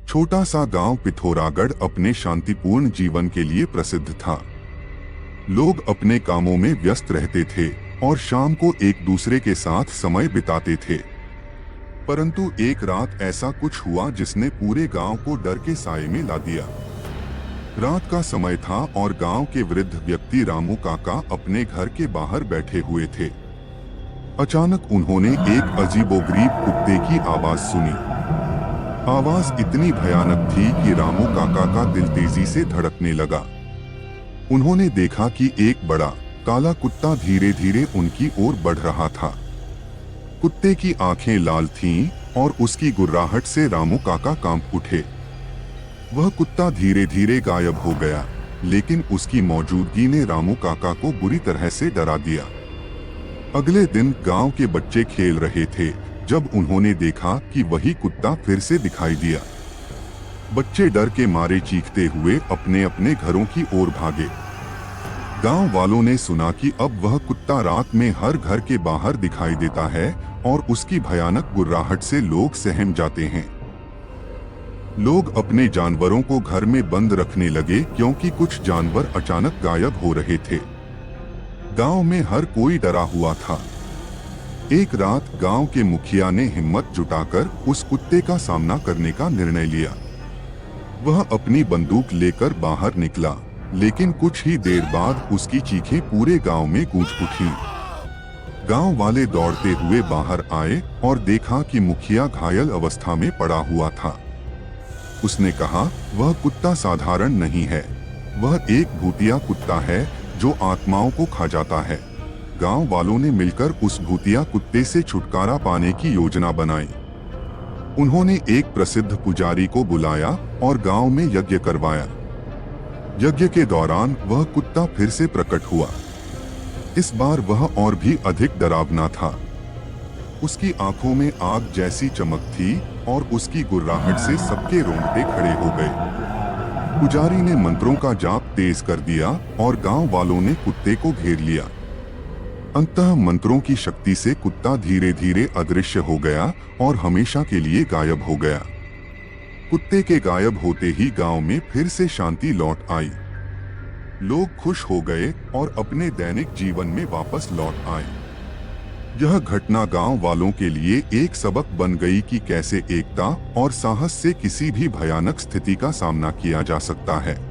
छोटा सा गांव पिथौरागढ़ अपने शांतिपूर्ण जीवन के लिए प्रसिद्ध था। लोग अपने कामों में व्यस्त रहते थे और शाम को एक दूसरे के साथ समय बिताते थे। परंतु एक रात ऐसा कुछ हुआ जिसने पूरे गांव को डर के साए में ला दिया। रात का समय था और गांव के वृद्ध व्यक्ति रामू काका अपने घर के बाहर बैठे हुए थे। अचानक उन्होंने एक अजीबोगरीब कुत्ते की आवाज सुनी। आवाज इतनी भयानक थी कि रामू काका का दिल तेजी से धड़कने लगा। उन्होंने देखा कि एक बड़ा काला कुत्ता धीरे धीरे उनकी ओर बढ़ रहा था। कुत्ते की आंखें लाल थीं और उसकी गुर्राहट से रामू काका कांप उठे। वह कुत्ता धीरे धीरे गायब हो गया, लेकिन उसकी मौजूदगी ने रामू काका को बुरी तरह से डरा दिया। अगले दिन गांव के बच्चे खेल रहे थे जब उन्होंने देखा कि वही कुत्ता फिर से दिखाई दिया। बच्चे डर के मारे चीखते हुए अपने अपने घरों की ओर भागे। गांव वालों ने सुना कि अब वह कुत्ता रात में हर घर के बाहर दिखाई देता है और उसकी भयानक गुर्राहट से लोग सहम जाते हैं। लोग अपने जानवरों को घर में बंद रखने लगे क्योंकि कुछ जानवर अचानक गायब हो रहे थे। गांव में हर कोई डरा हुआ था। एक रात गांव के मुखिया ने हिम्मत जुटाकर उस कुत्ते का सामना करने का निर्णय लिया। वह अपनी बंदूक लेकर बाहर निकला, लेकिन कुछ ही देर बाद उसकी चीखें पूरे गांव में गूंज उठीं। गांव वाले दौड़ते हुए बाहर आए और देखा कि मुखिया घायल अवस्था में पड़ा हुआ था। उसने कहा, वह कुत्ता साधारण नहीं है, वह एक भूतिया कुत्ता है जो आत्माओं को खा जाता है। गांव वालों ने मिलकर उस भूतिया कुत्ते से छुटकारा पाने की योजना बनाई। उन्होंने एक प्रसिद्ध पुजारी को बुलाया और गांव में यज्ञ करवाया। यज्ञ के दौरान वह कुत्ता फिर से प्रकट हुआ। इस बार वह और भी अधिक डरावना था। उसकी आंखों में आग जैसी चमक थी और उसकी गुर्राहट से सबके रोंगटे खड़े हो गए। पुजारी ने मंत्रों का जाप तेज कर दिया और गांव वालों ने कुत्ते को घेर लिया। अंततः मंत्रों की शक्ति से कुत्ता धीरे धीरे अदृश्य हो गया और हमेशा के लिए गायब हो गया। कुत्ते के गायब होते ही गांव में फिर से शांति लौट आई। लोग खुश हो गए और अपने दैनिक जीवन में वापस लौट आए। यह घटना गांव वालों के लिए एक सबक बन गई कि कैसे एकता और साहस से किसी भी भयानक स्थिति का सामना किया जा सकता है।